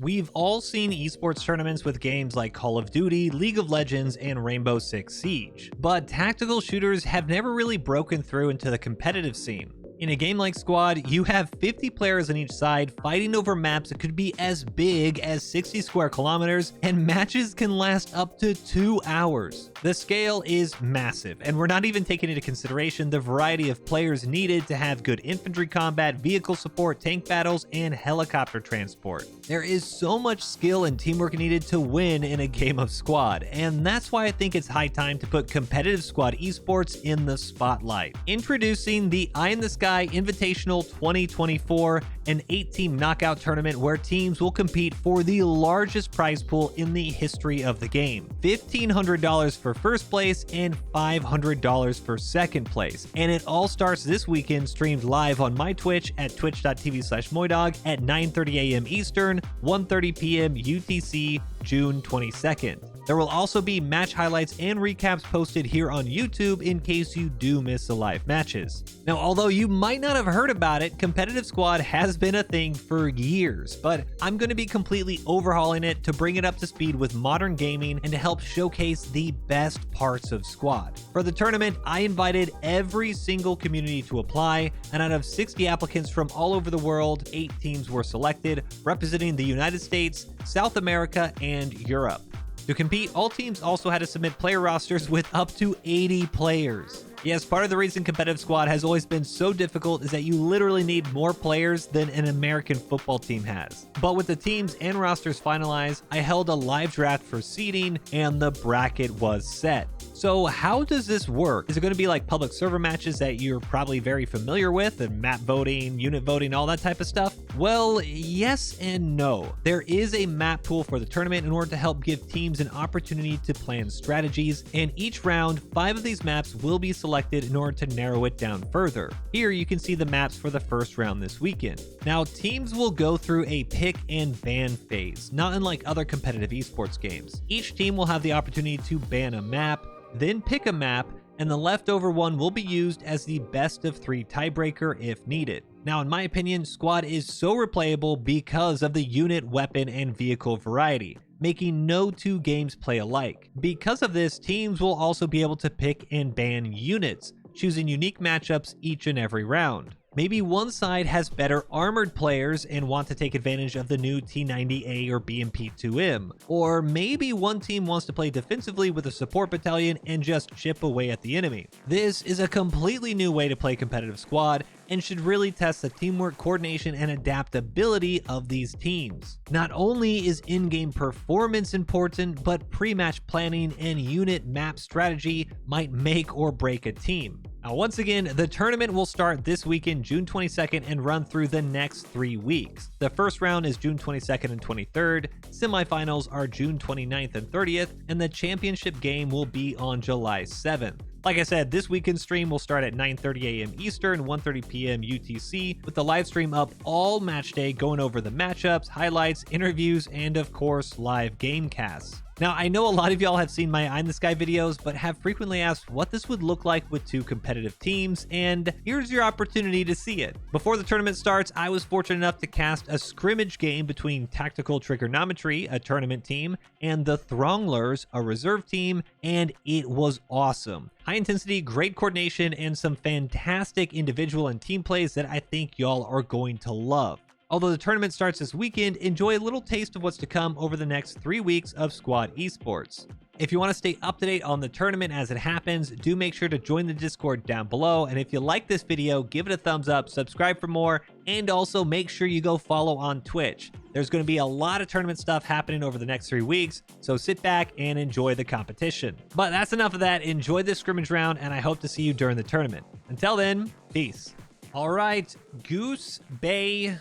We've all seen esports tournaments with games like Call of Duty, League of Legends, and Rainbow Six Siege, but tactical shooters have never really broken through into the competitive scene. In a game like Squad, you have 50 players on each side fighting over maps that could be as big as 60 square kilometers, and matches can last up to 2 hours. The scale is massive, and we're not even taking into consideration the variety of players needed to have good infantry combat, vehicle support, tank battles, and helicopter transport. There is so much skill and teamwork needed to win in a game of Squad, and that's why I think it's high time to put competitive Squad esports in the spotlight. Introducing the Eye in the Sky Invitational 2024, an 8-team knockout tournament where teams will compete for the largest prize pool in the history of the game. $1,500 for first place and $500 for second place. And it all starts this weekend, streamed live on my Twitch at twitch.tv/MoiDawg at 9:30 a.m. Eastern, 1:30 p.m. UTC, June 22nd. There will also be match highlights and recaps posted here on YouTube in case you do miss the live matches. Now, although you might not have heard about it, competitive Squad has been a thing for years, but I'm going to be completely overhauling it to bring it up to speed with modern gaming and to help showcase the best parts of Squad. For the tournament, I invited every single community to apply, and out of 60 applicants from all over the world, 8 teams were selected, representing the United States, South America, and Europe. To compete, all teams also had to submit player rosters with up to 80 players. Yes, part of the reason competitive Squad has always been so difficult is that you literally need more players than an American football team has. But with the teams and rosters finalized, I held a live draft for seeding and the bracket was set. So how does this work? Is it going to be like public server matches that you're probably very familiar with, and map voting, unit voting, all that type of stuff? Well, yes and no. There is a map pool for the tournament in order to help give teams an opportunity to plan strategies, and each round, 5 of these maps will be selected in order to narrow it down further. Here you can see the maps for the first round this weekend. Now, teams will go through a pick and ban phase, not unlike other competitive esports games. Each team will have the opportunity to ban a map, then pick a map, and the leftover one will be used as the best of 3 tiebreaker if needed. Now, in my opinion, Squad is so replayable because of the unit, weapon, and vehicle variety, making no 2 games play alike. Because of this, teams will also be able to pick and ban units, choosing unique matchups each and every round. Maybe one side has better armored players and want to take advantage of the new T90A or BMP2M. Or maybe one team wants to play defensively with a support battalion and just chip away at the enemy. This is a completely new way to play competitive Squad and should really test the teamwork, coordination, and adaptability of these teams. Not only is in-game performance important, but pre-match planning and unit map strategy might make or break a team. Now, once again, the tournament will start this weekend, June 22nd, and run through the next 3 weeks. The first round is June 22nd and 23rd, semifinals are June 29th and 30th, and the championship game will be on July 7th. Like I said, this weekend stream will start at 9:30 a.m. Eastern, 1:30 p.m. UTC, with the live stream up all match day, going over the matchups, highlights, interviews, and of course, live game casts. Now, I know a lot of y'all have seen my Eye in the Sky videos, but have frequently asked what this would look like with 2 competitive teams, and here's your opportunity to see it. Before the tournament starts, I was fortunate enough to cast a scrimmage game between Tactical Trigonometry, a tournament team, and the Thronglers, a reserve team, and it was awesome. High intensity, great coordination, and some fantastic individual and team plays that I think y'all are going to love. Although the tournament starts this weekend, enjoy a little taste of what's to come over the next 3 weeks of Squad Esports. If you want to stay up to date on the tournament as it happens, do make sure to join the Discord down below. And if you like this video, give it a thumbs up, subscribe for more, and also make sure you go follow on Twitch. There's going to be a lot of tournament stuff happening over the next 3 weeks, so sit back and enjoy the competition. But that's enough of that. Enjoy this scrimmage round, and I hope to see you during the tournament. Until then, peace. All right, Goose Bay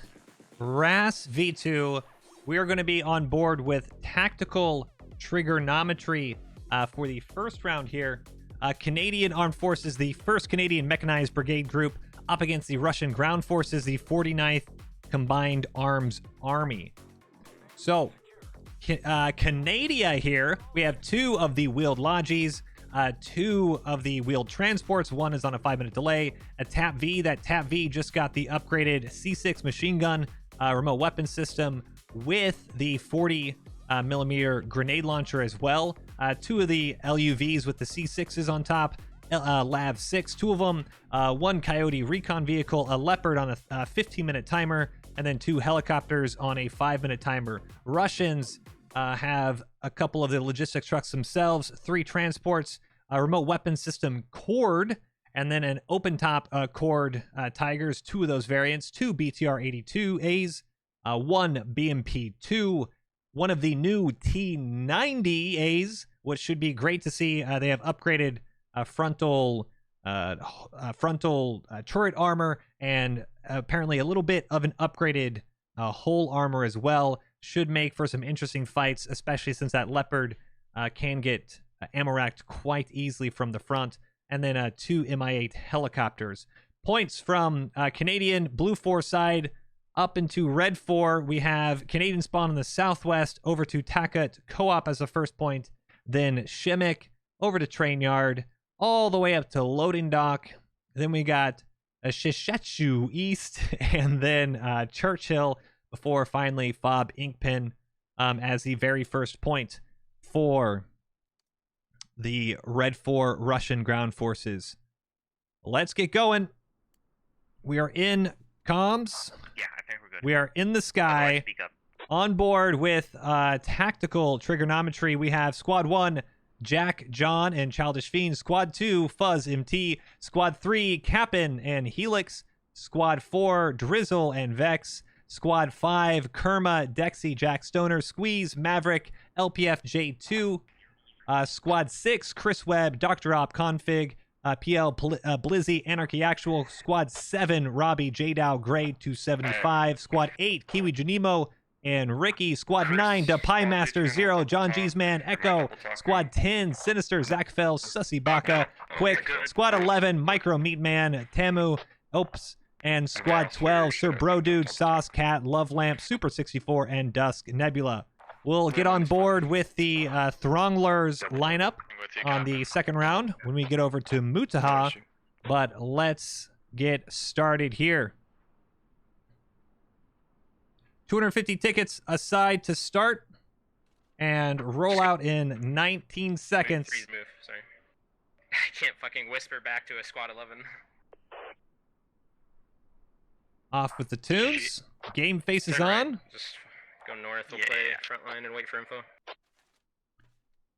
RAS V2, we are going to be on board with Tactical Trigonometry for the first round here. Canadian Armed Forces, the 1st Canadian Mechanized Brigade Group, up against the Russian Ground Forces, the 49th Combined Arms Army. So, Canada here, we have 2 of the wheeled Logis, 2 of the wheeled transports. 1 is on a 5-minute delay. A TAP V, that TAP V just got the upgraded C6 machine gun remote weapon system with the 40 millimeter grenade launcher as well. 2 of the LUVs with the C6s on top. Lav 6, 2 of them, 1 Coyote recon vehicle, a Leopard on a 15-minute timer, and then 2 helicopters on a 5-minute timer. Russians have a couple of the logistics trucks themselves, 3 transports, a remote weapon system Cord, and then an open top Cord Tigers, 2 of those variants, 2 BTR-82As, 1 BMP-2, 1 of the new T-90As, which should be great to see. They have upgraded frontal turret armor, and apparently a little bit of an upgraded hull armor as well. Should make for some interesting fights, especially since that Leopard can get ammo racked quite easily from the front. And then 2 Mi-8 helicopters. Points from Canadian Blue 4 side up into Red 4. We have Canadian spawn in the southwest over to Takut Co-op as the first point, then Shimmick over to Train Yard, all the way up to Loading Dock. Then we got a Shishetsu East, and then Churchill, before finally Fob Inkpin as the very first point for the Red 4 Russian ground forces. Let's get going. We are in comms. Yeah, I think we're good. We are in the sky. On board with tactical trigonometry, we have Squad 1, Jack, John, and Childish Fiend. Squad 2, Fuzz, MT. Squad 3, Cap'n and Helix. Squad 4, Drizzle and Vex. Squad 5, Kerma, Dexy, Jack Stoner, Squeeze, Maverick, LPF J2. Squad 6, Chris Webb, Dr. Op, Config, PL, Blizzy, Anarchy Actual. Squad 7, Robbie, J-Dow, Gray, 275. Squad 8, Kiwi, Janimo, and Ricky. Squad 9, Da Pie Master, 0, John G's Man, Echo. Squad 10, Sinister, Zach Fell, Sussy Baka, Quick. Squad 11, Micro Meatman, Tamu, Oops. And Squad 12, Sir Bro Dude, Sauce Cat, Love Lamp, Super 64, and Dusk Nebula. We'll get on board with the Thronglers lineup on the second round when we get over to Mutaha, but let's get started here. 250 tickets aside to start, and roll out in 19 seconds. Freeze move, sorry. I can't fucking whisper back to a Squad 11. Off with the tunes. Game faces on. Just go north, we'll play front line and wait for info.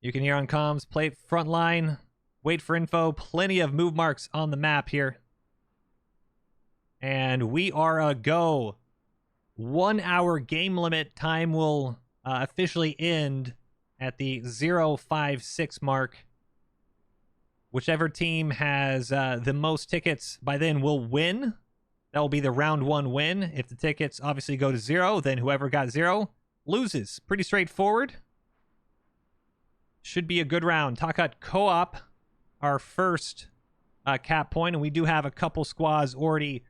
You can hear on comms, play front line, wait for info. Plenty of move marks on the map here. And we are a go. 1 hour game limit. Time will officially end at the 056 mark. Whichever team has the most tickets by then will win. That will be the round 1 win. If the tickets obviously go to 0, then whoever got 0 loses. Pretty straightforward. Should be a good round. Takut Co-op, our first cap point, and we do have a couple squads already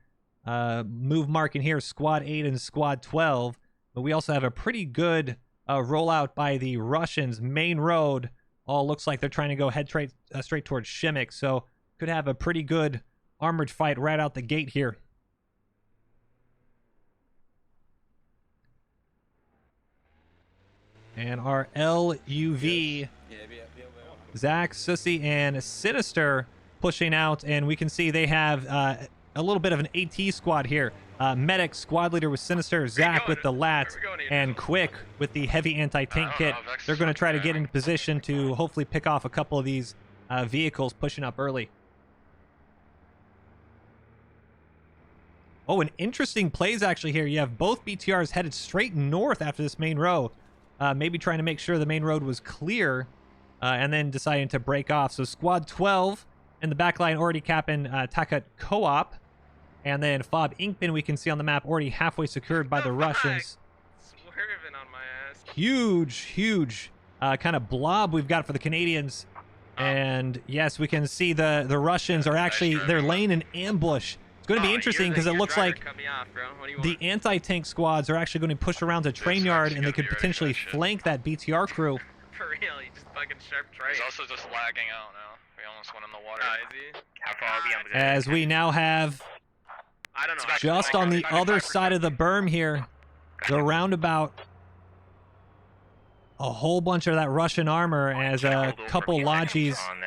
move marking here, Squad 8 and Squad 12. But we also have a pretty good rollout by the Russians. Main road all looks like they're trying to go head straight towards Shimmick, so could have a pretty good armored fight right out the gate here. And our LUV, Zach, Sussy, and Sinister pushing out. And we can see they have a little bit of an AT squad here. Medic, squad leader with Sinister, Zach with the LAT, and Quick with the heavy anti-tank kit. They're going to try to get into position to hopefully pick off a couple of these vehicles pushing up early. Oh, an interesting plays actually here. You have both BTRs headed straight north after this main row. Maybe trying to make sure the main road was clear, and then deciding to break off. So Squad 12 in the back line already capping Takut Co-op. And then Fob Inkpin we can see on the map already halfway secured by the Russians. Swerving on my ass. Huge kind of blob we've got for the Canadians. And yes, we can see the Russians are actually, they're laying an ambush. It's going to be interesting because it looks like the anti-tank squads are actually going to push around to Train Yard, and they could potentially flank that BTR crew. For real, you just fucking sharp try. He's also just lagging out now. We almost went in the water. Is he? How far are we on the As we now have, I don't know. just on the other side of the berm here, the roundabout a whole bunch of that Russian armor as a couple Logis On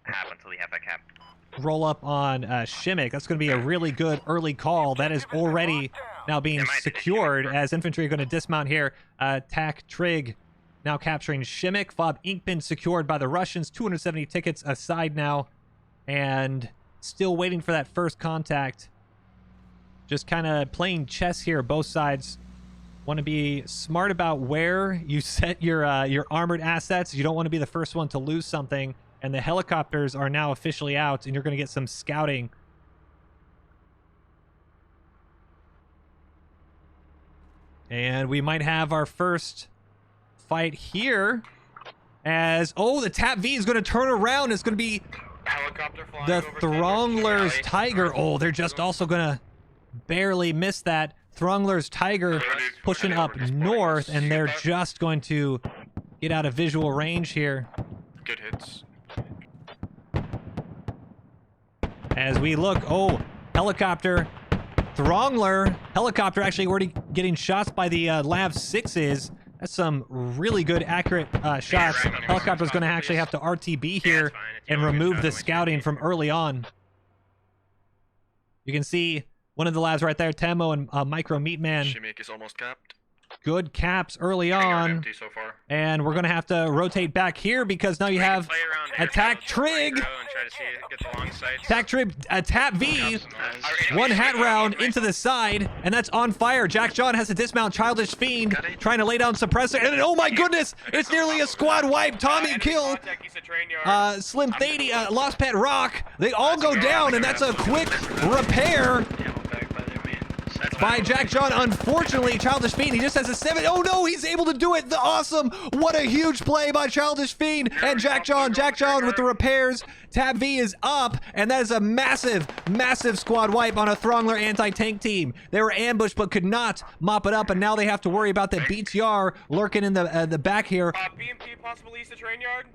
have until we have that cap. roll up on Shimmick. That's going to be a really good early call. That is already now being secured as infantry are going to dismount here. Tac Trig now capturing Shimmick. Fob Inkpin secured by the Russians. 270 tickets aside now. And still waiting for that first contact. Just kind of playing chess here. Both sides want to be smart about where you set your armored assets. You don't want to be the first one to lose something. And the helicopters are now officially out, and you're going to get some scouting. And we might have our first fight here as, oh, the TAP V is going to turn around. It's going to be the Throngler's Tiger. Oh, they're just also going to barely miss that. Throngler's Tiger pushing up north, and they're just going to get out of visual range here. Good hits. As we look, oh, helicopter, Throngler, helicopter actually already getting shots by the Lav 6s. That's some really good, accurate shots. Helicopter's going to actually have to RTB here and remove the scouting from early on. You can see one of the labs right there, Temo and Micro Meatman. Shimmick is almost capped. Good caps early on. So far. And we're going to have to rotate back here because now you have Attack Trig. Attack Trig, Tap V. One hat round into the side, and that's on fire. Jack John has to dismount Childish Fiend, trying to lay down suppressor, and oh my goodness, it's nearly a squad wipe. Tommy kill. Slim Thady, Lost Pet Rock. They all go down, and that's a quick repair by Jack John. Unfortunately, Childish Fiend, he just has a 7. Oh no, he's able to do it. The awesome. What a huge play by Childish Fiend and Jack John. Jack John with the repairs. Tab V is up, and that is a massive, massive squad wipe on a Throngler anti-tank team. They were ambushed but could not mop it up, and now they have to worry about the BTR lurking in the back here. BMP possible east of train yard.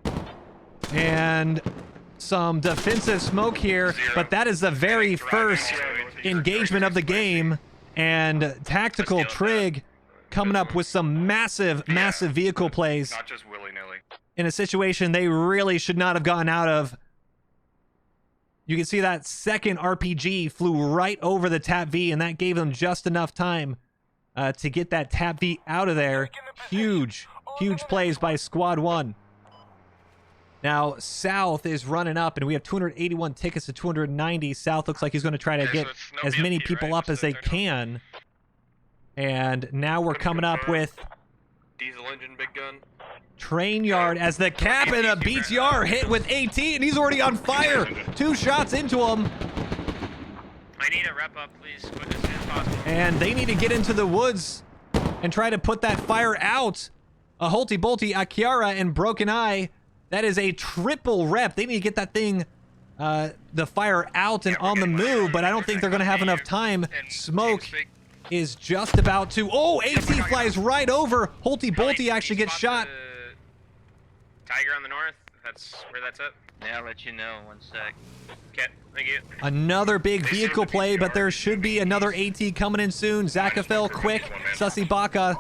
And some defensive smoke here, but that is the very first engagement of the game. And Tactical Trig coming up with some massive, massive vehicle plays. Not just willy-nilly. In a situation they really should not have gotten out of. You can see that second RPG flew right over the Tap V, and that gave them just enough time to get that Tap V out of there. Huge, huge plays by Squad 1. Now, South is running up, and we have 281 tickets to 290. South looks like he's going to try to get as many people up as they can. And now we're coming up with Diesel engine, big gun. Train Yard as the cap and a BTR hit with AT, and he's already on fire. 2 shots into him. I need a rep up, please, quick as soon as possible. And they need to get into the woods and try to put that fire out. A Holty Bolty, Akiara, and Broken Eye. That is a triple rep. They need to get that thing, the fire out and on the move, but I don't think they're going to have enough time. Smoke is just about to... Oh, AT flies right over. Holty Bolty actually gets shot. Tiger on the north. That's where that's at. Yeah, I'll let you know. 1 sec. Okay, thank you. Another big vehicle play, but there should be another AT coming in soon. Zakafel, quick. Sussy Baka.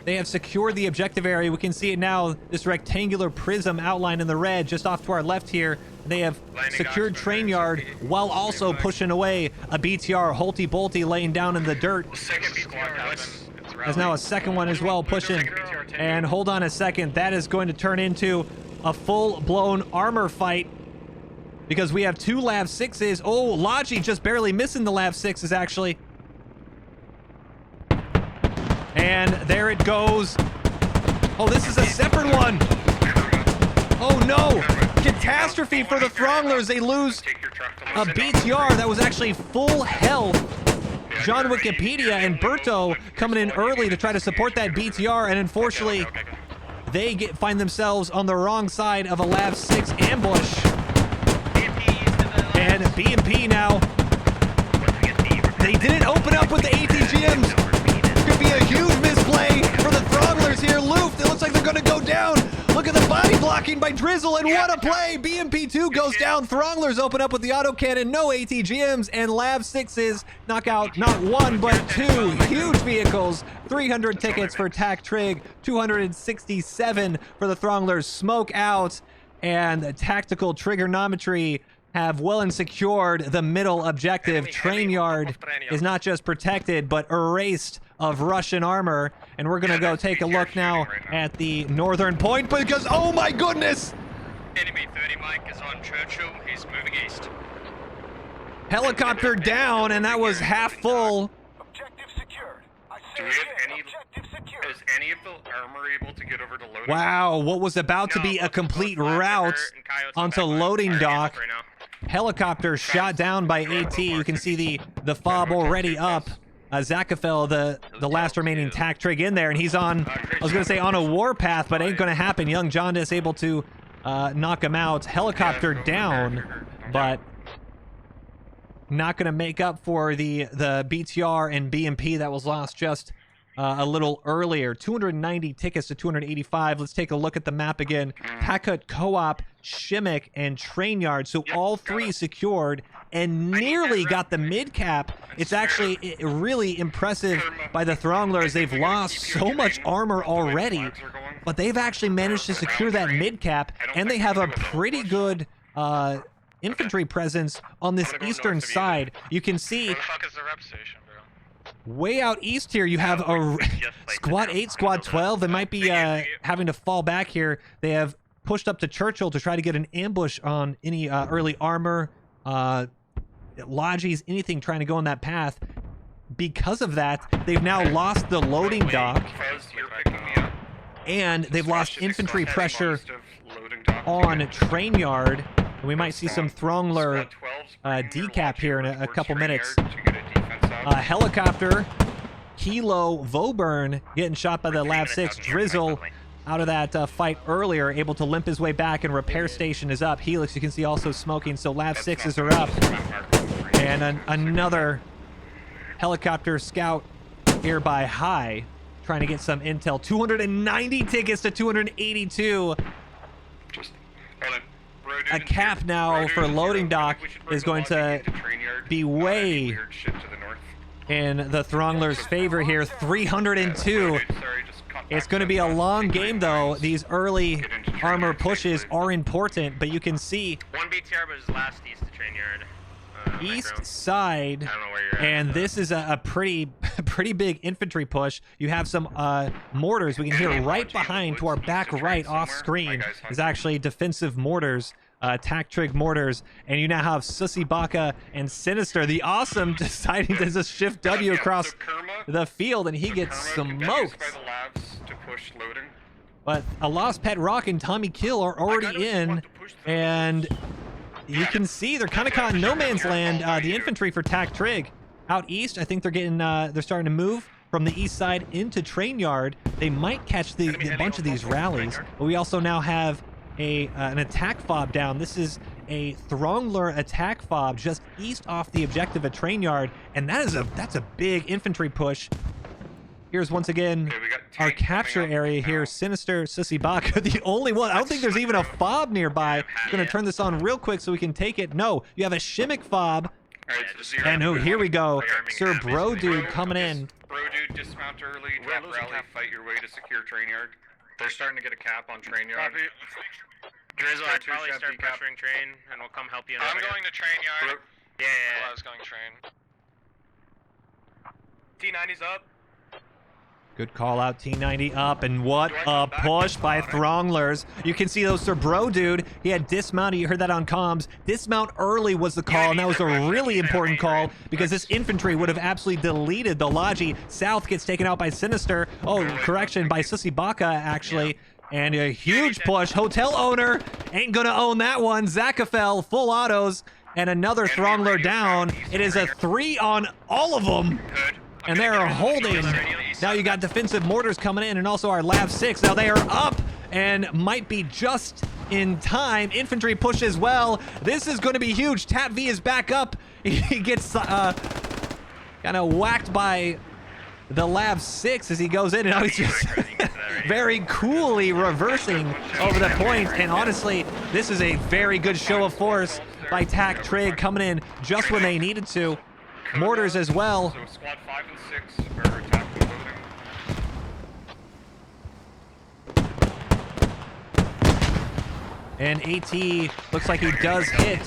They have secured the objective area. We can see it now, this rectangular prism outline in the red just off to our left here. They have secured Train Yard while also pushing away a BTR. Holty Bolty laying down in the dirt. There's now a second one as well pushing. And hold on a second, that is going to turn into a full-blown armor fight because we have 2 Lav 6s. Oh, Logi just barely missing the Lav 6s actually. And there it goes. Oh, this is a separate one. Oh no! Catastrophe for the Thronglers. They lose a BTR that was actually full health. John Wikipedia and Berto coming in early to try to support that BTR, and unfortunately, they find themselves on the wrong side of a Lav 6 ambush. And BMP now. They didn't open up with the ATGMs. Could be a huge misplay for the Thronglers here. Loof, it looks like they're going to go down. Look at the body block working by Drizzle, and what a play! BMP2 goes down. Thronglers open up with the autocannon. No ATGMs, and Lav 6s knock out not one, but two huge vehicles. 300 tickets for TacTrig, 267 for the Thronglers. Smoke out, and the tactical trigonometry have well and secured the middle objective. Train yard is not just protected, but erased of Russian armor. And we're gonna go take a look now at the northern point, because, oh my goodness! Enemy 30 Mike is on Churchill. He's moving east. Helicopter down, and that was half full. Objective secured. I Do we say have again, any? objective secured. Is any of the armor able to get over to loading? Wow, what was about to be a complete route onto loading dock. Helicopter shot down by AT. You can see the fob already up. Zakafel, the last remaining TacTrig in there, and he's on, I was going to say on a warpath, but ain't going to happen. Young Jaundice able to knock him out. Helicopter down, but not going to make up for the BTR and BMP that was lost just a little earlier. 290 tickets to 285. Let's take a look at the map again. Takhut, Co-op, Shimmick, and Train Yard. So all three secured and nearly got the mid cap. It's actually really impressive by the Thronglers. They've lost so much armor already, but they've actually managed to secure that mid cap, and they have a pretty good infantry presence on this eastern side. You can see Where the fuck is the rep station, bro? way out east here, you have a Squad 8, Squad 12. They might be having to fall back here. They have pushed up to Churchill to try to get an ambush on any early armor, Lodgies, anything trying to go on that path. Because of that, they've now lost the loading dock, and they've lost infantry pressure on Train Yard. We might see some Throngler decap here in a couple minutes. Helicopter, Kilo Voburn getting shot by the Lav 6. Drizzle out of that fight earlier, able to limp his way back, and repair station is up. Helix, you can see, also smoking, so Lav 6s are up. And another helicopter scout here by High, trying to get some intel. 290 tickets to 282. A cap now for loading dock is going to be way in the Throngler's favor here. 302. It's going to be a long game, though. These early armor pushes are important, but you can see One BTR, but his last east to Train Yard. east side, I don't know where you're at, and this is a pretty big infantry push. You have some mortars. We can hear right behind, to our back right off screen, is actually defensive mortars, TacTrig mortars, and you now have Sussy Baka and Sinister, the Awesome, deciding to just shift W across the field, and he gets smoked. But a Lost Pet Rock and Tommy Kill are already in, and you can see they're kind of caught in no man's land. The infantry for TacTrig out east, I think they're getting they're starting to move from the east side into Train Yard. They might catch the bunch of these rallies, but we also now have an attack fob down. This is a Throngler attack fob just east off the objective at Train Yard, and that's a big infantry push. Here's once again our capture area here. Sinister, Sussy Baka, the only one. I don't think there's even a fob nearby. I'm going to turn this on real quick so we can take it. No, you have a Shimmick fob. And oh, here we go. Sir Bro Dude coming in. Bro Dude, dismount early, drop rally, fight your way to secure Train Yard. They're starting to get a cap on Train Yard. Drizzle, I'd probably start pressuring Train, and we'll come help you. I'm going to Train Yard. Yeah. Well, I was going Train. T90's up. Good call out, T90 up, and what a push by Thronglers. You can see those Sir Bro Dude, he had dismounted, you heard that on comms. Dismount early was the call, and that was a really important call, because this infantry would have absolutely deleted the Logi. South gets taken out by Sinister. Oh, correction, by Sussy Baka, actually. And a huge push. Hotel owner ain't gonna own that one. Zakafel, full autos, and another Throngler down. It is a 3 on all of them. And they're holding. Now you got defensive mortars coming in, and also our Lav 6. Now they are up and might be just in time. Infantry push as well. This is going to be huge. Tap V is back up. He gets kind of whacked by the Lav 6 as he goes in, and now he's just very coolly reversing over the point. And honestly, this is a very good show of force by TacTrig, coming in just when they needed to. Mortars as well. So squad 5 and 6 are tactical loading. And AT looks like he does hit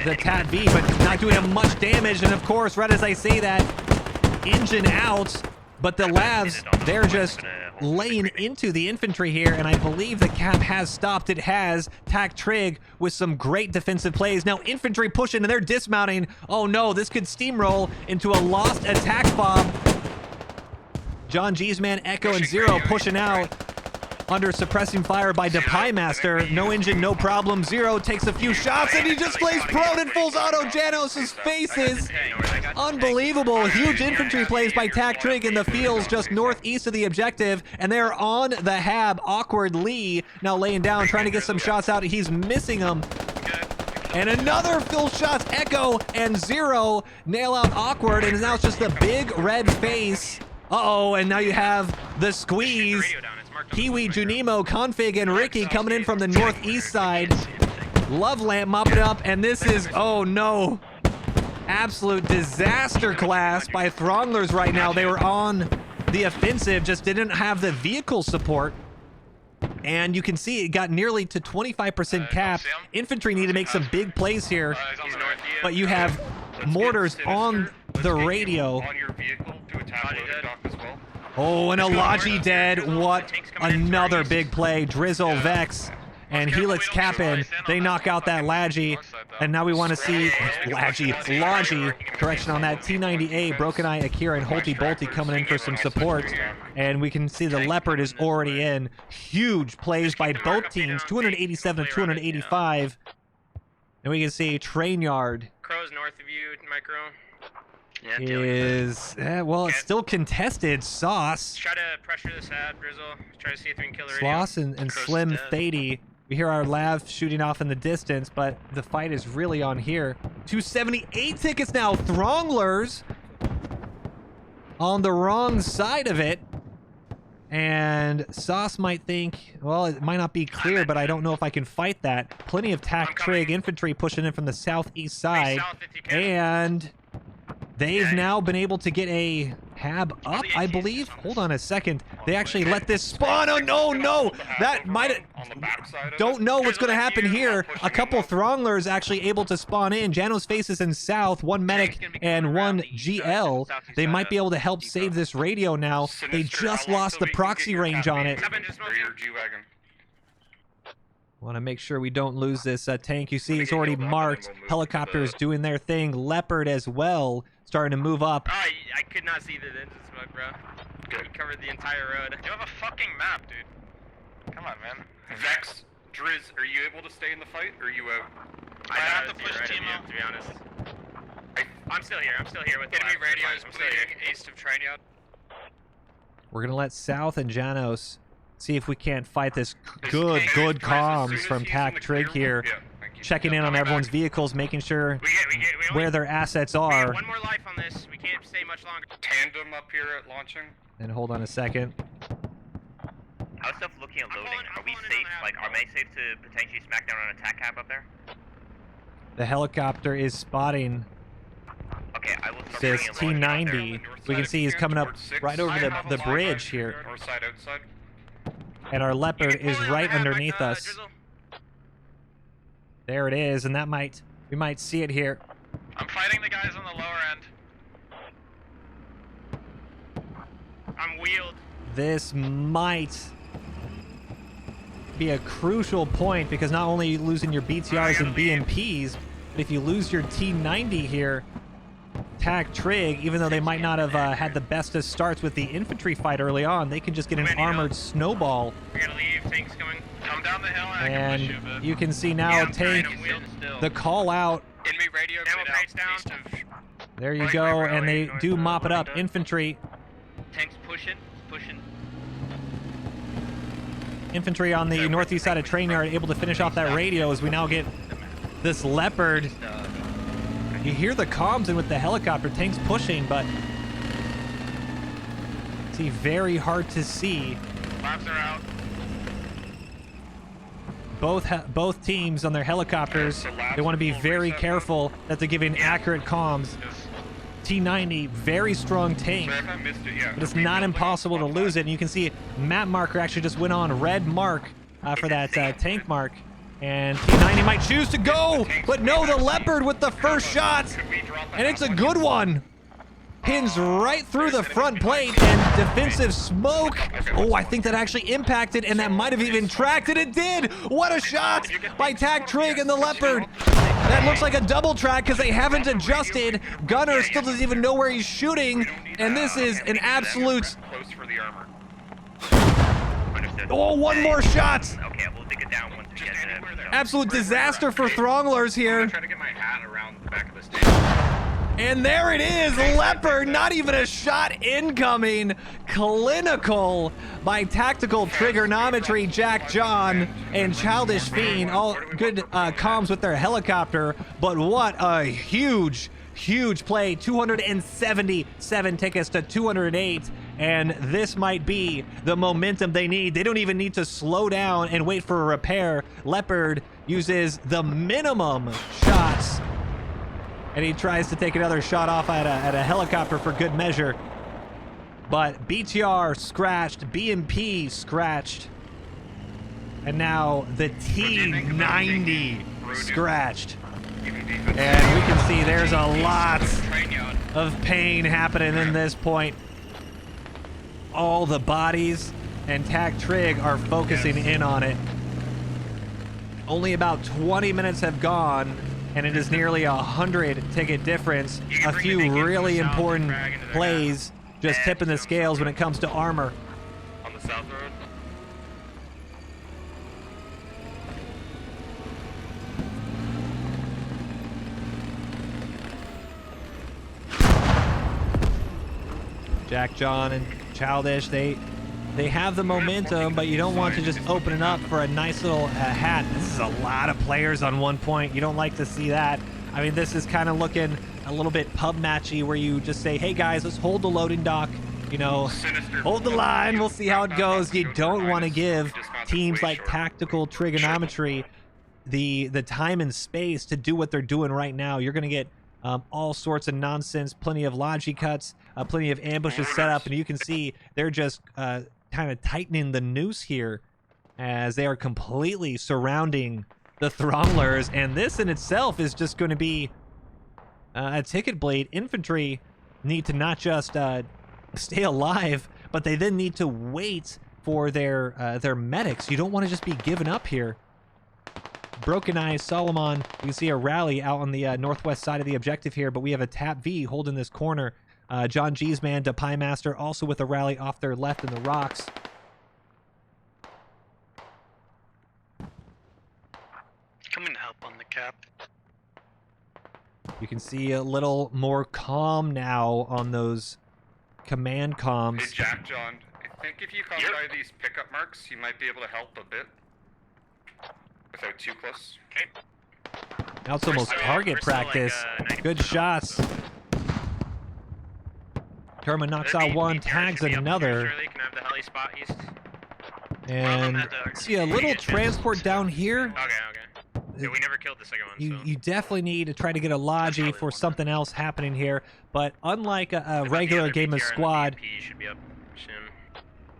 the Tat V, but not doing him much damage. And of course, right as I say that, engine out, but the Lavs, they're just laying into the infantry here, and I believe the cap has stopped. It has. TacTrig with some great defensive plays. Now infantry pushing, and they're dismounting. Oh no, this could steamroll into a lost attack fob. John G's man, Echo, and Zero pushing out under suppressing fire by Depie Master. No engine, no problem. Zero takes a few shots, and he just lays prone and fools auto Janos' faces. Unbelievable. Huge infantry plays by TacTrig in the fields just northeast of the objective, and they're on the hab. Awkward Lee now laying down, trying to get some shots out. He's missing them. And another full shots. Echo and Zero nail out Awkward, and now it's just a big red face. Uh-oh, and now you have the squeeze. Kiwi, Junimo, Config, and Ricky coming in from the northeast side. Love Lamp mopping up, and this is, oh no, absolute disaster class by Thronglers right now. They were on the offensive, just didn't have the vehicle support. And you can see it got nearly to 25% cap. Infantry need to make some big plays here, but you have mortars on the radio. On your vehicle to attack loading dock as well. Oh, and Elaji dead. What another big play. Drizzle, Vex, and Helix Capin. They knock out that Lagi. And now we want to see Lagi, correction on that. T90A, Broken Eye, Akira, and Holty Bolty coming in for some support. And we can see the Leopard is already in. Huge plays by both teams, 287 to 285. And we can see Train Yard Crow's north of you, Micro. is, well, it's still contested. Sauce. Try to pressure this ad, Drizzle. Try to see if we can kill the radio. Sloss and Slim Thady. We hear our Lav shooting off in the distance, but the fight is really on here. 278 tickets now. Thronglers on the wrong side of it. And Sauce might think, well, it might not be clear, but I don't know if I can fight that. Plenty of TacTrig infantry pushing in from the southeast side. And they've now been able to get a hab up, I believe. Hold on a second. They actually let this spawn. Oh, no, no. That might have... Don't know what's going to happen here. A couple Thronglers actually able to spawn in. Janos faces in south, one medic and one GL. They might be able to help save this radio now. They just lost the proxy range on it. Want to make sure we don't lose this tank. You see it's already marked. Helicopters doing their thing. Leopard as well, starting to move up. Oh, I could not see the engine smoke, bro. He covered the entire road. You have a fucking map, dude. Come on, man. Vex, Driz, are you able to stay in the fight, or are you out? I have to to push right Timo. to be honest. I'm still here. I'm still here with the Enemy lab. radio I'm is still here. bleeding east of train yard. We're going to let South and Janos see if we can't fight this good comms from TacTrig here. Checking in on everyone's vehicles, making sure where their assets We are. got one more life on this. We can't stay much longer. Tandem up here at launching. And hold on a second. How's stuff looking at I'm loading? pulling- I'm Are we pulling in safe? on the Like, are we safe to potentially smack down on an attack cab up there? The helicopter is spotting Okay, I will start this bringing loading out there. T90. We can see he's coming up right over the bridge here. North side, outside. And our Leopard You can is pull in on right the hab, underneath us. Drizzle. There it is, and that we might see it here. I'm fighting the guys on the lower end. I'm wheeled. This might be a crucial point, because not only are you losing your BTRs and BMPs, but if you lose your T90 here, TacTrig, even though they might not have had the best of starts with the infantry fight early on, they can just get an armored snowball. We gotta leave. Tanks coming. Come down the hill and I can push you a And bit. you can see now Tank, I'm wheeled still. the call out. Enemy radio Ammo grid crates out down. east of... There you go, and they do mop it up. Infantry Tanks pushing, pushing. Infantry on the northeast side of train yard able to finish off that radio as we now get this Leopard. You hear the comms in with the helicopter. Tanks pushing, but it's very hard to see. Labs are out. Both teams on their helicopters, they want to be very careful that they're giving accurate comms. T90, very strong tank, Sorry if I missed it, yeah. but it's not impossible to lose it. And you can see map marker actually just went on red mark for that tank mark. And T90 might choose to go, but no, the Leopard with the first shot. And it's a good one. Pins right through the front plate and defensive smoke. Oh, I think that actually impacted, and that might have even tracked it. It did. What a shot by DarKRedruM and the Leopard. That looks like a double track because they haven't adjusted. Gunner still doesn't even know where he's shooting, and this is an absolute... Close for the armor. Understood. Oh, one more shot. Okay, we'll dig it down once we get to... Absolute disaster for Throngler's here. I'm trying to get my hat around the back of the stage. And there it is, Leopard, not even a shot incoming. Clinical by Tactical Trigonometry, Jack John, and Childish Fiend. All good comms with their helicopter, but what a huge play. 277 tickets to 208, and this might be the momentum they need. They don't even need to slow down and wait for a repair. Leopard uses the minimum shots, and he tries to take another shot off at a helicopter for good measure. But BTR scratched, BMP scratched, and now the T90 scratched. And we can see there's a lot of pain happening in this point. All the bodies and DarKRedruM are focusing in on it. Only about 20 minutes have gone, and it is nearly 100 ticket difference. A few really important plays just tipping the scales when it comes to armor. On the south road. Jack John and Childish, they have the momentum, but you don't want to just open it up for a nice little hat. This is a lot of players on one point. You don't like to see that. I mean, this is kind of looking a little bit pub matchy, where you just say, hey guys, let's hold the loading dock, you know, hold the line, we'll see how it goes. You don't want to give teams like Tactical Trigonometry the time and space to do what they're doing right now. You're going to get all sorts of nonsense, plenty of logi cuts, plenty of ambushes set up, and you can see they're just kind of tightening the noose here as they are completely surrounding the Throngler's, and this in itself is just going to be a ticket bleed. Infantry need to not just stay alive, but they then need to wait for their medics. You don't want to just be giving up here. Broken Eyes, Solomon, you can see a rally out on the northwest side of the objective here, but we have a Tap V holding this corner. John G's man, Pie Master, also with a rally off their left in the rocks. Coming to help on the cap. You can see a little more calm now on those command comms. Hey, Jack John, I think if you come by these pickup marks, you might be able to help a bit. Without too close. Okay. Now it's almost target practice. Good shots. Kerman knocks out one, tags another. And see a little transport down here. Okay. Yeah, we never killed the second one. You definitely need to try to get a logi for something else happening here. But unlike a regular game of squad,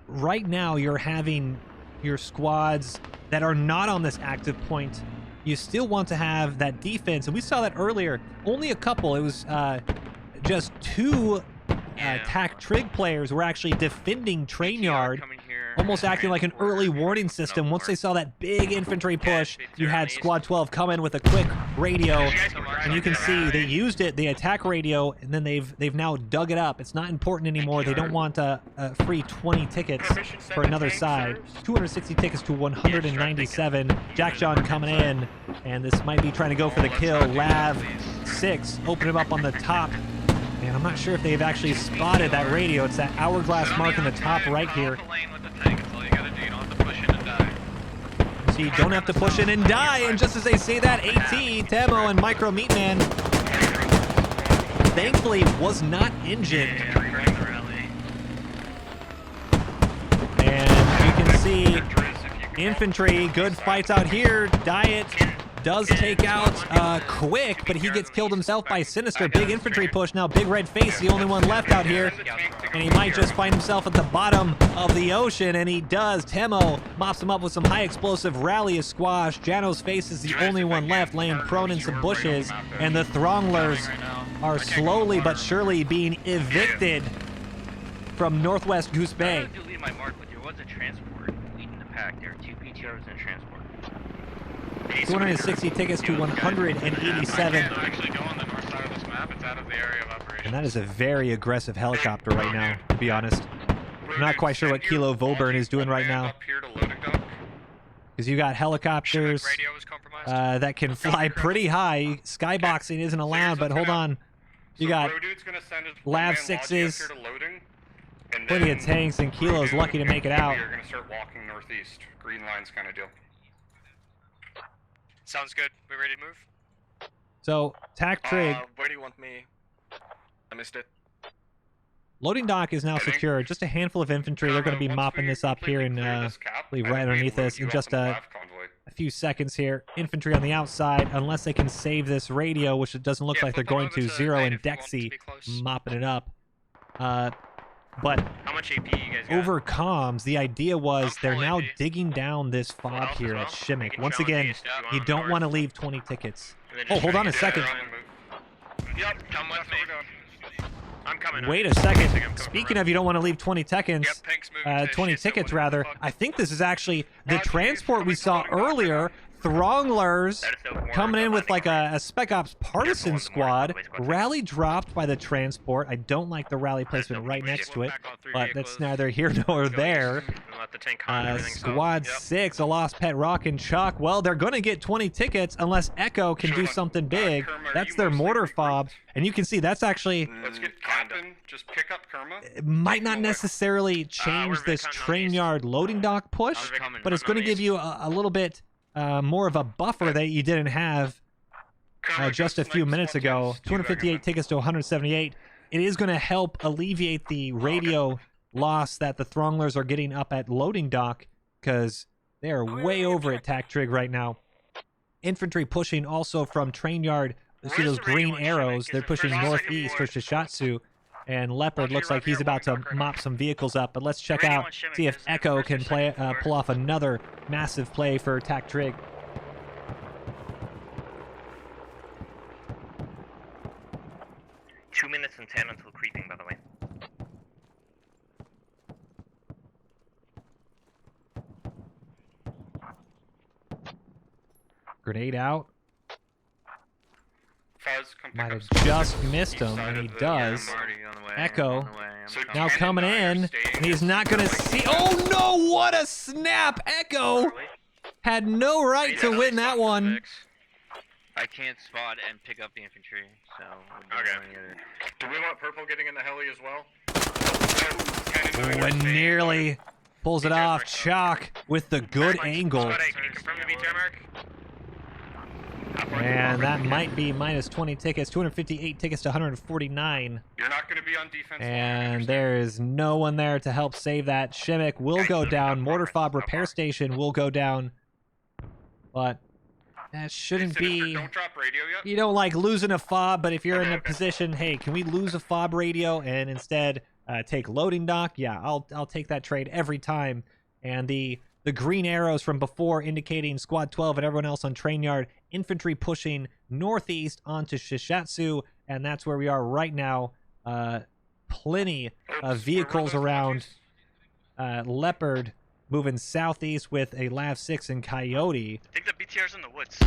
right now you're having your squads that are not on this active point. You still want to have that defense, and we saw that earlier. Only a couple. It was just two DarKRedruM players were actually defending train yard, almost acting like an early warning system. Once they saw that big infantry push, you had Squad 12 come in with a quick radio, and you can see they used it, the attack radio, and then they've now dug it up. It's not important anymore. They don't want a free 20 tickets for another side. 260 tickets to 197. Jack John coming in, and this might be trying to go for the kill. Lav 6 opening up on the top. And I'm not sure if they've actually spotted that radio. It's that hourglass mark in the top right here. So you don't have to push in and die. And just as they say that, AT, Temo, and Micro Meatman thankfully was not injured. And you see infantry. Good fights out here. Diet does take out Quick, but he gets killed himself by Sinister. Big infantry push now. Big red face, the only one left out here. And he might just find himself at the bottom of the ocean, and he does. Temo mops him up with some high explosive rally of squash. Jano's face is the only one left, laying prone in some bushes. And the Thronglers are slowly but surely being evicted from Northwest Goose Bay. I deleted my mark, but there was a transport leading the pack. There are 2 PTRs and a transport. 260 tickets to 187. Actually go on the north side of this map. It's out of the area of operation. And that is a very aggressive helicopter right now, to be honest. I'm not quite sure what Kilo Volburn is doing right now. Because you got helicopters that can fly pretty high. Skyboxing isn't allowed, but hold on. You got Lav 6s, plenty of tanks, and Kilo's lucky to make it out. You're going to start walking northeast. Green lines kind of deal. Sounds good. We ready to move? So, Tac Trig, Where do you want me? I missed it. loading dock is now secure. Just a handful of infantry. They're going to be mopping this up here and leave right underneath us in just a few seconds here. Infantry on the outside, unless they can save this radio, which it doesn't look like they're going to. Zero and Dexy mopping it up. But How much AP you guys got? over comms, the idea was they're now digging down this fob here at Shimmick. Once again, you don't want to leave 20 tickets. Oh, hold on a second. Yep, come with me. I'm coming. Wait a second. Speaking of you don't want to leave 20 tickets, 20 tickets rather, I think this is actually the transport we saw earlier. Thronglers coming in with like a Spec Ops partisan squad. Rally dropped by the transport. I don't like the rally placement right next to it, but that's neither here nor there. Squad 6, a lost pet Rock and Chuck. Well, they're going to get 20 tickets unless Echo can do something big. That's their mortar fob. And you can see that's actually... Let's get Captain. Just pick up Kerma. It might not necessarily change this train yard loading dock push, but it's going to give you a little bit more of a buffer that you didn't have just a few minutes ago. 258 tickets to 178. It is going to help alleviate the radio loss that the Thronglers are getting up at loading dock, because they are way over at Tac Trig right now. Infantry pushing also from train yard. You see those green arrows. They're pushing northeast for Shishatsu. And Leopard looks like he's about to mop some vehicles up. But let's check out, see if Echo can pull off another massive play for Tac Trig. Two minutes and 10 until creeping, by the way. Grenade out. Fuzz, come pick Might up have just missed him, and he does. Echo now coming in, and he's not going to see... Oh, no! What a snap! Echo had no right to win that one. I can't spot and pick up the infantry, so... Do we want purple getting in the heli as well? Oh, and nearly pulls it off. Chalk with the good angle. Can you confirm the VTR mark? And that might be minus 20 tickets, 258 tickets to 149. You're not going to be on defense. And there is no one there to help save that. Shimmick will go down. Mortar fob repair station will go down. But that shouldn't be... Don't drop radio yet. You don't like losing a fob, but if you're in a position, hey, can we lose a fob radio and instead take loading dock? Yeah, I'll take that trade every time. And the green arrows from before indicating Squad 12 and everyone else on train yard. Infantry pushing northeast onto Shishatsu, and that's where we are right now. Plenty of vehicles around. Leopard moving southeast with a Lav 6 and Coyote. I think the BTR's in the woods.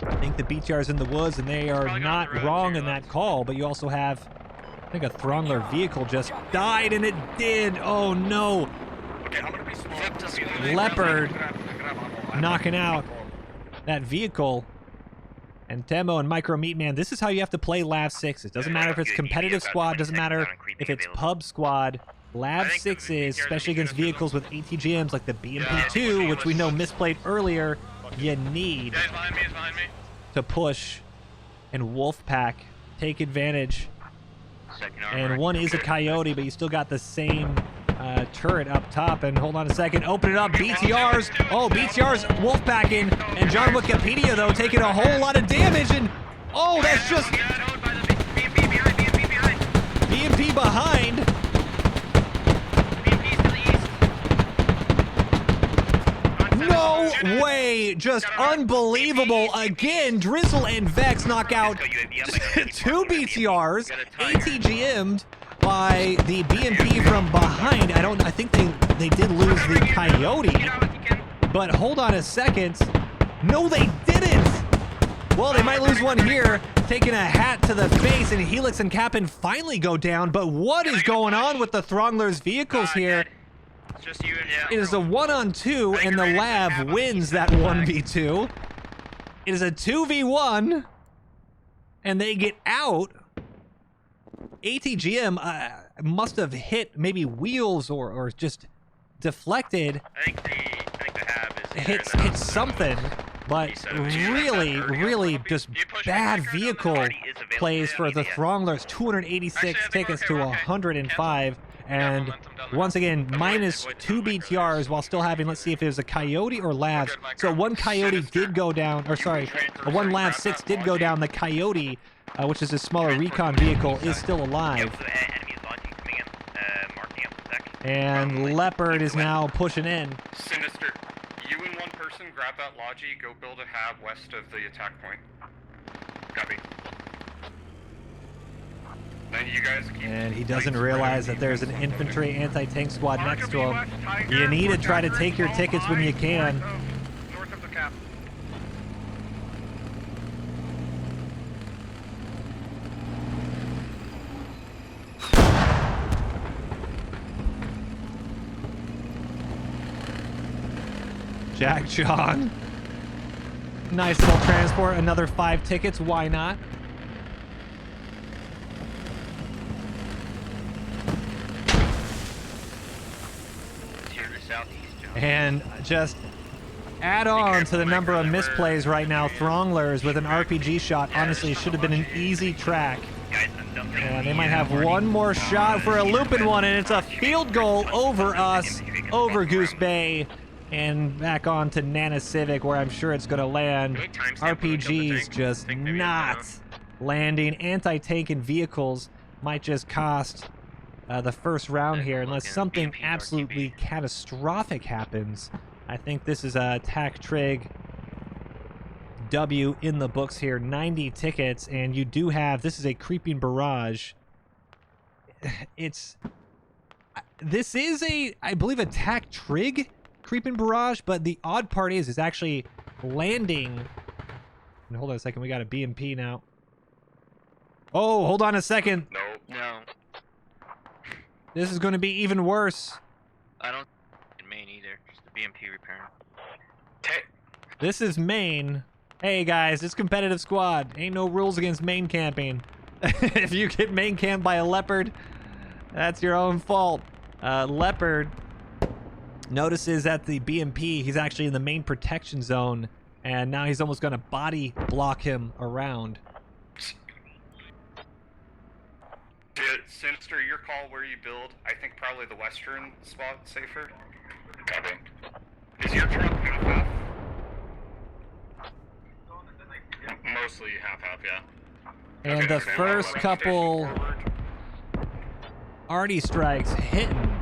I think the BTR's in the woods, and they are not wrong in that call, but you also have, I think, a Throngler vehicle just died, and it did. Oh, no. Leopard knocking out that vehicle. And Temo and Micro Meatman, this is how you have to play Lav 6. It doesn't matter if it's competitive squad, doesn't matter if it's pub squad. Lav 6s, especially against vehicles with ATGMs like the BMP-2, which we know misplayed earlier, you need to push and Wolfpack take advantage. And one is a Coyote, but you still got the same turret up top, and hold on a second, open it up, BTRs. Oh, BTRs Wolfpacking, and John Wikipedia, though, taking a whole lot of damage, and oh, that's just BMP behind. No way! Just unbelievable. Again, Drizzle and Vex knock out 2 BTRs, ATGM'd by the BMP from behind. I think they did lose the Coyote. But hold on a second. No, they didn't! Well, they might lose one here. Taking a hat to the face, and Helix and Cap'n finally go down. But what is going on with the Throngler's vehicles here? Just you and It is a 1-on-2, and the Lab wins that 1v2. It is a 2v1, and they get out. ATGM must have hit maybe wheels or just deflected. I think the hab is Hit something, but really just bad vehicle plays for the Throngler's. 286 tickets to 105. And once again, minus 2 BTRs while still having, let's see if it was a Coyote or Labs. So one Coyote did go down, or sorry, one Lav 6 did go down. The Coyote, which is a smaller recon vehicle, is still alive. And Leopard is now pushing in. Sinister, you and one person grab that Logi, go build a hab west of the attack point. Copy. Then you guys keep. And he doesn't realize that there's an infantry anti-tank squad next to him. You need to try to take your tickets when you can. North of the cap. Jack John. Nice little transport. Another 5 tickets. Why not? And just add on to the number of misplays right now. Throngler's with an RPG shot honestly should have been an easy track. And they might have one more shot for a looping one, and it's a field goal over us, over Goose Bay, and back on to Nana Civic, where I'm sure it's going to land. RPGs just not landing. Anti-tank and vehicles might just cost the first round here, unless something absolutely catastrophic happens. I think this is a TAC Trig W in the books here. 90 tickets, and you do have, this is a creeping barrage. This is a, I believe, a TAC Trig creeping barrage, but the odd part is it's actually landing. And hold on a second, we got a BMP now. Oh, hold on a second. No. This is going to be even worse. I don't in main either. Just the BMP repairing. This is main. Hey guys, it's competitive squad. Ain't no rules against main camping. If you get main camped by a Leopard, that's your own fault. Leopard notices that the BMP, he's actually in the main protection zone, and now he's almost going to body block him around. Sinister, your call where you build. I think probably the western spot safer. Copy. Is your truck half-half? Mostly half-half, yeah. And Okay, the so first left couple station forward. arty strikes hitting.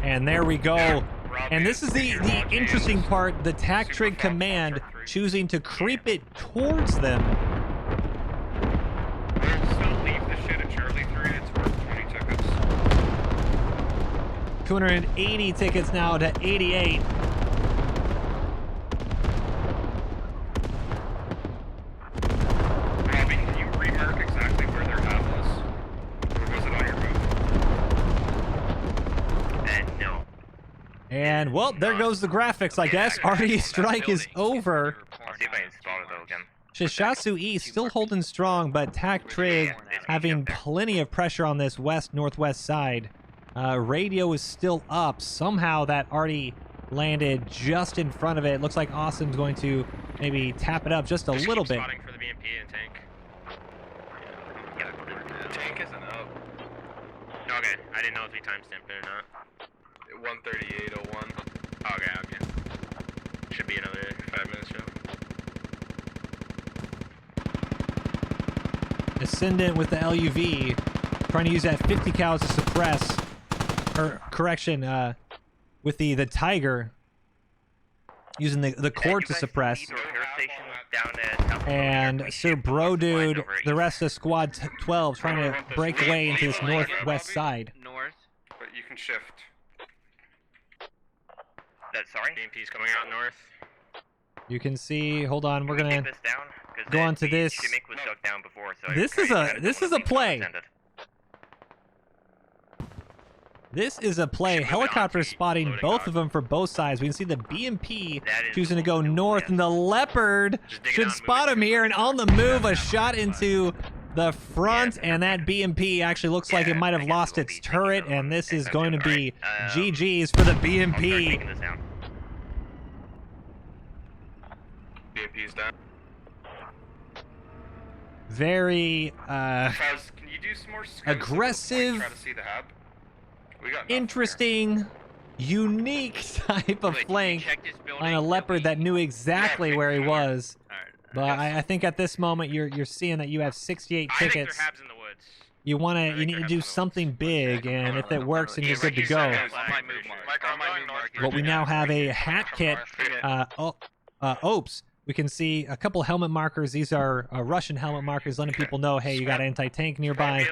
And there we go. And this is the interesting part, the TAC Trig command choosing to creep it towards them. We'll still leave the shit at Charlie 3. It's worth 20 tickets. 280 tickets now to 88. Robbie, can you remark exactly where their hab was? Or was it on your move? no. And, well, there goes the graphics, I guess. Arty strike is over. I'll see if I can spot it though again. Shishatsu East still holding strong, but TAC Trig having plenty of pressure on this west-northwest side. Radio is still up. Somehow that Arty landed just in front of it. Looks like Awesome's going to maybe tap it up just a little bit. Spotting for the BMP and tank. Tank isn't up. No, Okay, I didn't know if we timestamped it or not. 138.01. Okay, okay. Should be another 5 minutes show. Ascendant with the LUV, trying to use that 50 cal to suppress, or correction, with the Tiger, using the cord to suppress. And Sir Bro Dude, the rest of Squad 12 trying to break away into this northwest side. North. But you can shift. Sorry? BMP's coming out north. You can see, hold on, we're Can we gonna take this down? 'Cause go on to the this. Shimmick was dug down before, so This is a play. This is a play. Helicopter spotting both of them for both sides. We can see the BMP choosing to go north, and the Leopard should spot him here. And on the move, a shot into the front, and that BMP actually looks like it might have lost its turret, and this is going to be GG's for the BMP. BMP's down. Very Fuzz, can you do some more scans at this point? aggressive, Try to see the hub. We got nothing interesting, unique type of flank on a Leopard that knew exactly where he was. But I think at this moment you're seeing that you have 68 I think tickets. they're Habs in the woods. You need to do something big, and if it works, then you're good to go. But we now have a hat kit. Oops. We can see a couple helmet markers. These are Russian helmet markers, letting people know, hey, you got anti-tank nearby.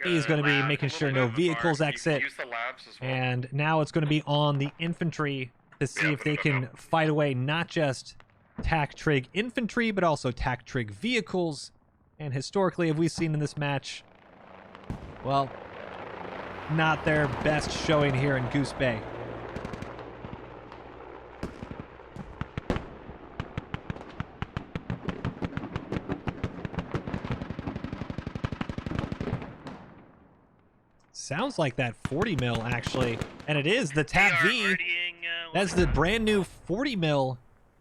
He's going to be making sure no vehicles exit. Use the labs as well. And now it's going to be on the infantry to see if they can fight away not just TAC Trig infantry, but also TAC Trig vehicles. And historically, have we seen in this match, well, not their best showing here in Goose Bay. Sounds like that 40 mil actually, and it is the TAP V. That's the brand new 40 mil.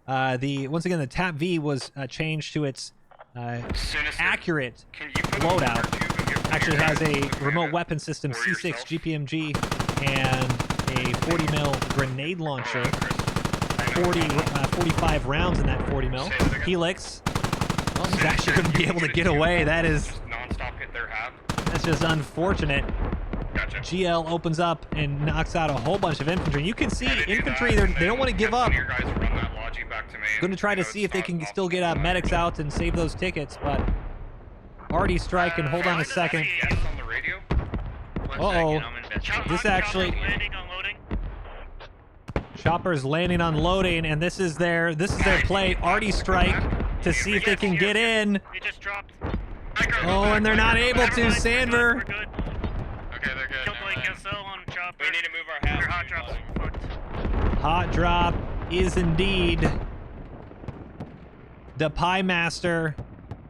Once again, the TAP V was changed to its accurate loadout. Actually has a remote weapon system, C6 GPMG, and a 40 mil grenade launcher. 45 rounds in that 40 mil. Helix. Well, he's actually going to be able to get away. That is. Non-stop hit their hab. That's just unfortunate. GL opens up and knocks out a whole bunch of infantry. You can see infantry, they don't want to give up. Going to try to see if they can still get medics out and save those tickets, but already strike and hold on a second. Uh-oh. This actually... Chopper's landing on loading, and this is their play. Artie strike to see if they can get in. Oh, and they're not able to. Sandver. Okay, they're good. We need to move our half. Hot drops. Hot drop is indeed the Pie Master.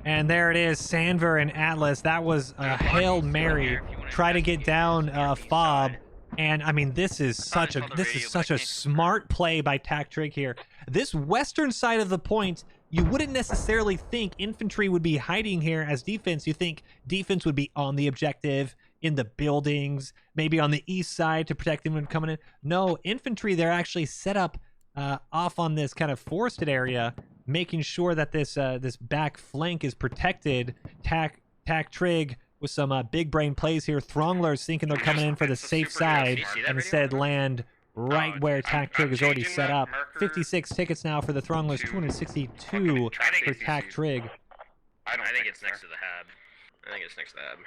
And there it is, Sandver and Atlas. That was a Hail Mary. Try to get down Fob. And I mean, this is such a smart play by TAC Trig here. This western side of the point, you wouldn't necessarily think infantry would be hiding here as defense. You think defense would be on the objective, in the buildings, maybe on the east side to protect them when coming in. No, infantry, they're actually set up off on this kind of forested area, making sure that this back flank is protected. TAC Trig with some big brain plays here. Throngler's thinking they're coming in for the safe side and instead land right where TAC Trig is already set up. 56 tickets now for the Throngler's, 262 for TAC Trig. I think it's next to the hab. I think it's next to the hab.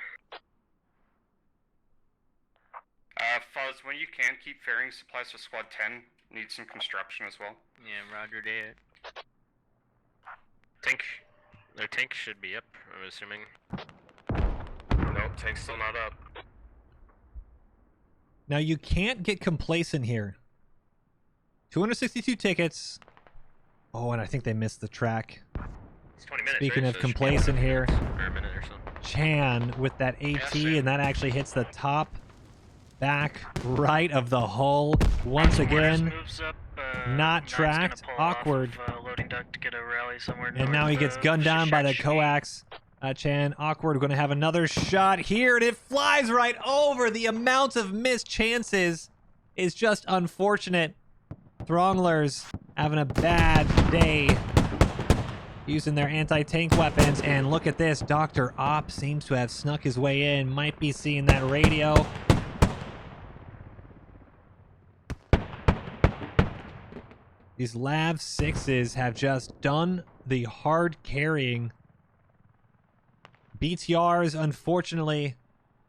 Fuzz, when you can, keep ferrying supplies to Squad 10. Need some construction as well. Yeah, roger that. Their tank should be up, I'm assuming. Nope, tank's still not up. Now you can't get complacent here. 262 tickets. Oh, and I think they missed the track. It's 20 minutes, Speaking right? of complacent here, Or a minute or so. Chan with that AT, and that actually hits the top back right of the hull once again. Moves up, Not tracked. Awkward. loading duct to get a rally somewhere And now he gets gunned down by the coax. Chan, awkward. We're going to have another shot here, and it flies right over. The amount of missed chances is just unfortunate. Throngler's having a bad day using their anti-tank weapons, and look at this. Dr. Op seems to have snuck his way in. Might be seeing that radio. These Lav 6s have just done the hard carrying. BTRs, unfortunately,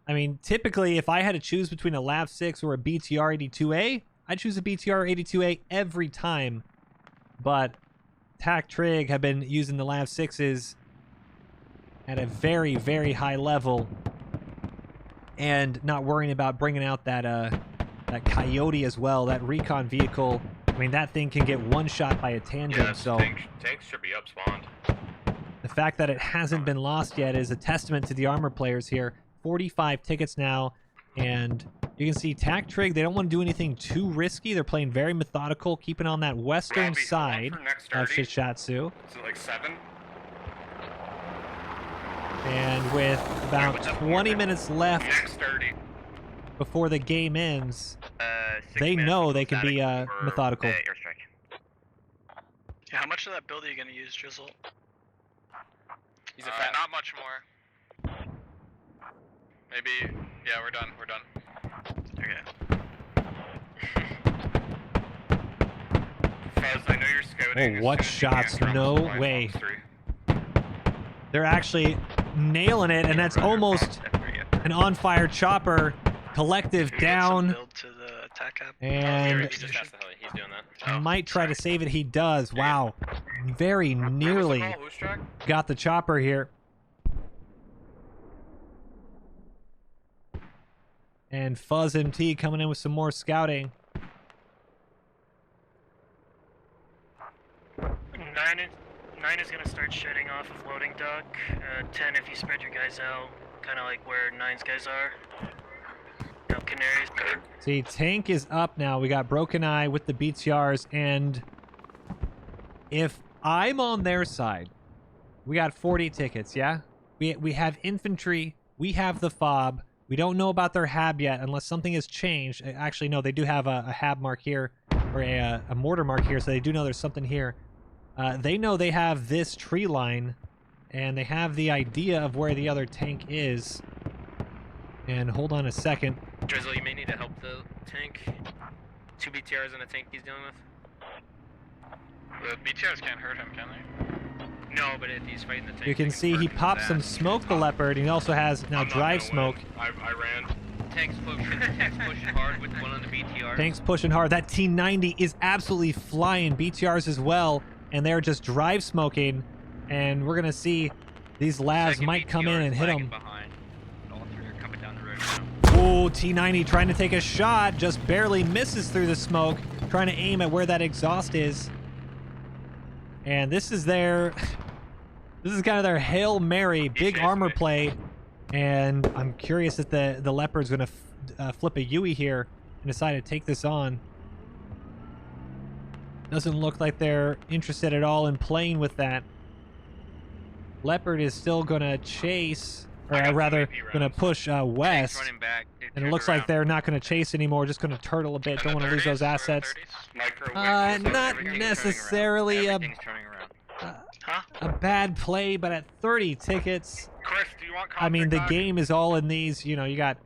I mean, typically, if I had to choose between a Lav 6 or a BTR 82A, I'd choose a BTR 82A every time. But TacTrig have been using the Lav 6s at a very, very high level and not worrying about bringing out that that Coyote as well, that recon vehicle. I mean, that thing can get one shot by a tandem, so tanks should be up spawned. the fact that it hasn't been lost yet is a testament to the armor players here. 45 tickets now, and you can see TacTrig, they don't want to do anything too risky. They're playing very methodical, keeping on that western Robbie, side of Shishatsu. Is it like 7? And with about 20 minutes left Next 30. before the game ends, 6 they minutes know until they can be static for, methodical. airstrike. Yeah, how much of that build are you gonna use, Drizzle? He's a fat. Not much more. Maybe. Yeah, we're done. We're done. Okay. Fuzz, I know you're scouting. Oh, what as soon as you shots? can, drop No supply way. bombs 3. They're actually nailing it, and that's almost an on-fire chopper. Collective Can we get some down, build to the attack app? and He just asked the heli. He's doing that. might try to save it. He does. Wow. Very nearly Who's track? got the chopper here. And Fuzz MT coming in with some more scouting. 9 is gonna start shutting off of loading dock. 10 if you spread your guys out, kind of like where 9's guys are. No canaries. See, tank is up now. We got Broken Eye with the BTRs, and if I'm on their side, we got 40 tickets, yeah? We have infantry, we have the FOB. We don't know about their HAB yet unless something has changed. Actually, no, they do have a HAB mark here, or a mortar mark here, so they do know there's something here. They know they have this tree line, and they have the idea of where the other tank is. And hold on a second. Drizzle, you may need to help the tank. 2 BTRs and a tank he's dealing with. The BTRs can't hurt him, can they? No, but if he's fighting the tank, You can see he pops some smoke, the Leopard, and he also has now drive smoke. I ran. Tank's pushing hard with one on the BTR. Tank's pushing hard. That T90 is absolutely flying. BTRs as well, and they're just drive smoking. And we're gonna see these Lavs might come in and hit them. All 3 are coming down the road now. Oh, T90 trying to take a shot, just barely misses through the smoke, trying to aim at where that exhaust is. And this is their, this is kind of their Hail Mary, big armor play. And I'm curious if the Leopard's gonna flip a Yui here and decide to take this on. Doesn't look like they're interested at all in playing with that. Leopard is still gonna chase, or rather gonna push west. Running back. And it looks like they're not gonna chase anymore, just gonna turtle a bit. Don't want to lose those assets. Not necessarily a bad play, but at 30 tickets, Chris, do you want I mean, the contact? game is all in these, you know, you got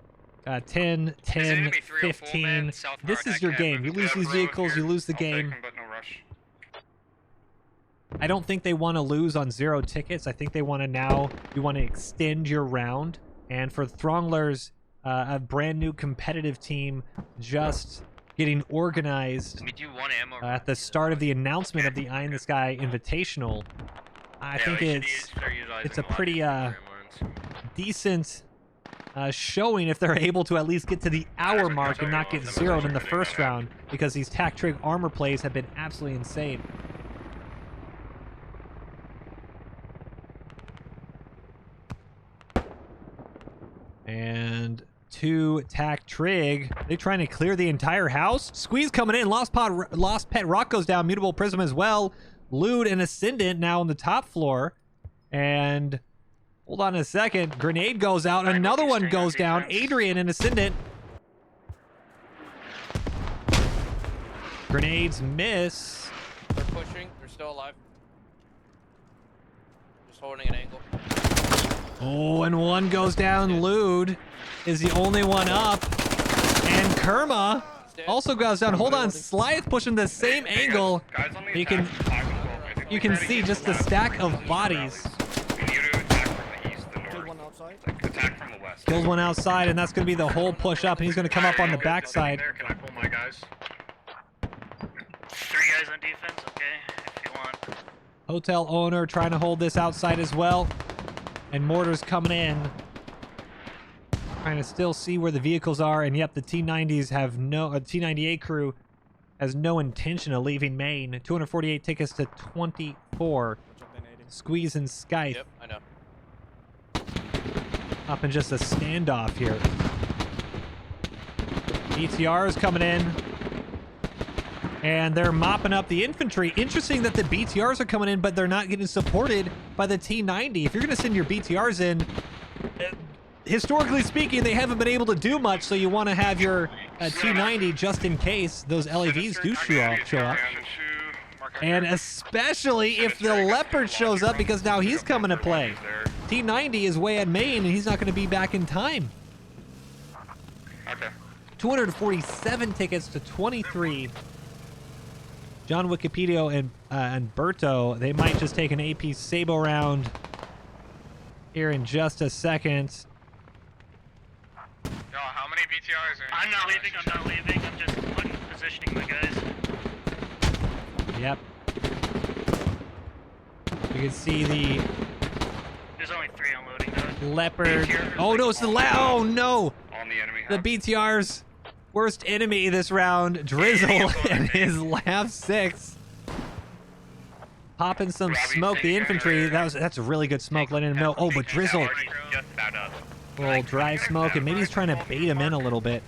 10, 10, 15. This is your game. You lose these vehicles, you lose the game. But no rush. I don't think they want to lose on 0 tickets. I think they want to now, you want to extend your round. And for Throngler's, a brand new competitive team just getting organized We do one ammo. at the start of the announcement of the Eye in the Sky Invitational. I think it's a pretty decent showing if they're able to at least get to the hour mark and not get zeroed in the first round, because these TacTrig armor plays have been absolutely insane. And to TacTrig, they trying to clear the entire house. Squeeze coming in. Lost Pet Rock goes down. Mutable Prism as well. Lewd and Ascendant now on the top floor. And Hold on a second. Grenade goes out. Another one goes down. Adrian and Ascendant. Grenades miss. They're pushing. They're still alive. Just holding an angle. Oh, and one goes down. Lude is the only one up. And Kerma also goes down. Hold on. Slyth pushing the same angle. Guys on the You attack, can, 5 and 12. I think you can see just a stack of bodies. We need to attack from the east, the north. One outside. Like, attack from the west. Kills one outside, and that's going to be the whole push up, and he's going to come up on the backside. There, can I pull my guys? 3 guys on defense, okay, if you want. Hotel owner trying to hold this outside as well. And Mortar's coming in. Trying to still see where the vehicles are. And yep, the T-90s have no... T-98 crew has no intention of leaving Maine. 248 tickets to 24. Squeeze and Skype. Yep, I know. Up in just a standoff here. ETR is coming in. And they're mopping up the infantry. Interesting that the BTRs are coming in, but they're not getting supported by the T-90. If you're going to send your BTRs in, historically speaking, they haven't been able to do much, so you want to have your T-90 just in case those LAVs do show up. And especially if the Leopard shows up, because now he's coming to play. T-90 is way at Maine, and he's not going to be back in time. Okay. 247 tickets to 23. John Wikipedia and Berto, they might just take an AP Sabo round here in just a second. Yo, how many BTRs are I'm not leaving, I'm not leaving. I'm just positioning my guys. Yep. You can see the There's only 3 unloading, though. Leopard. Oh no, it's the oh no! On the enemy The hub. BTR's worst enemy this round, Drizzle and his Lav 6. Popping some smoke, the infantry. That's a really good smoke, letting him know. Oh, but Drizzle Just about up. will drive smoke, and maybe he's trying to bait him in a little bit.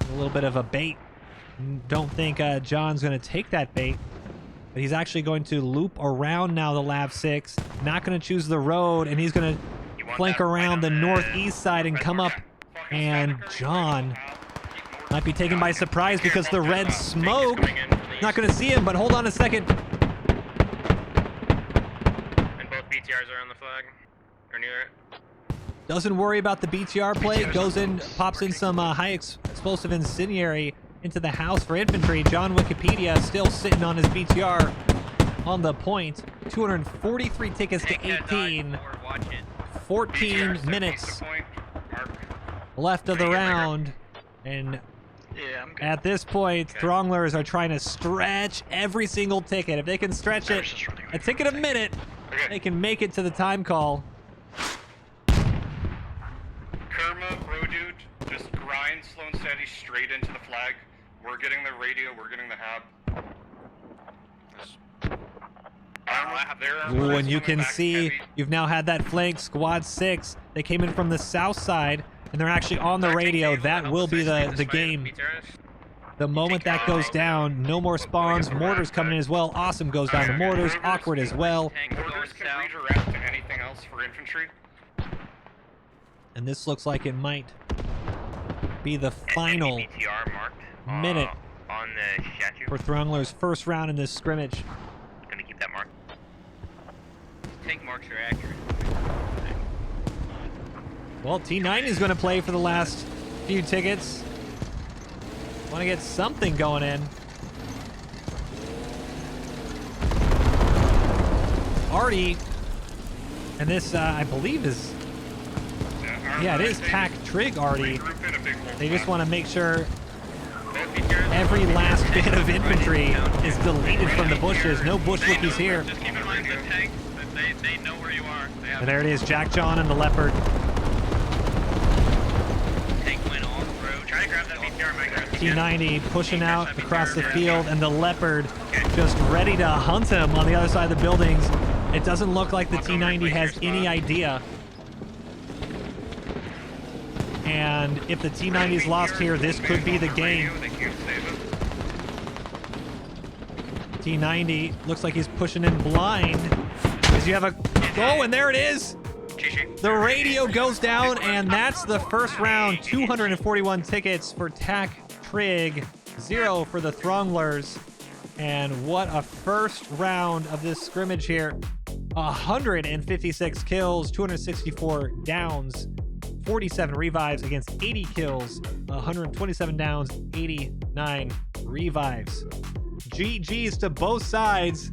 A little bit of a bait. Don't think John's going to take that bait, but he's actually going to loop around now the Lav 6. Not going to choose the road, and he's going to flank around the northeast side and come up. And John might be taken by surprise because the red smoke. Not going to see him, but hold on a second. And both BTRs are on the flag. Or near it. Doesn't worry about the BTR play. Goes in, pops in some high explosive incendiary into the house for infantry. John Wikipedia still sitting on his BTR on the point. 243 tickets to 18. 14 minutes left of the round. And Yeah, I'm good. at this point, Thronglers are trying to stretch every single ticket. If they can stretch it a ticket a minute, they can make it to the time call. Kerma, bro dude, just grind slow and steady straight into the flag. We're getting the radio, we're getting the hab. Ooh, and you can see you've now had that flank, squad 6. They came in from the south side, and they're actually on the radio. That will be the game. The moment that goes down, no more spawns. Mortars coming in as well. Awesome goes down to Mortars. Awkward as well. Mortars can redirect to anything else for infantry. And this looks like it might be the final BTR marked minute on the statue. for Thronglers' first round in this scrimmage. Gonna keep that mark. Tank marks are accurate. Well, T9 is going to play for the last few tickets. Want to get something going in. Artie, and this I believe is, yeah, it is TAC Trig Artie. They just want to make sure every last bit of infantry is deleted from the bushes. No bush rookies here. Just keep in mind the tanks, they know where you are. They have And there it is, Jack John and the Leopard. Tank went off road. Try to grab that BTR, Mike. T90 pushing out across the field, and the Leopard just ready to hunt him on the other side of the buildings. It doesn't look like the T90 has any idea. And if the T90 is lost here, this could be the game. T90 looks like he's pushing in blind. Because you have a Oh, and there it is. The radio goes down, and that's the first round. 241 tickets for Tac Trig, 0 for the Throngler's. And what a first round of this scrimmage here. 156 kills, 264 downs, 47 revives against 80 kills, 127 downs, 89 revives. GG's to both sides.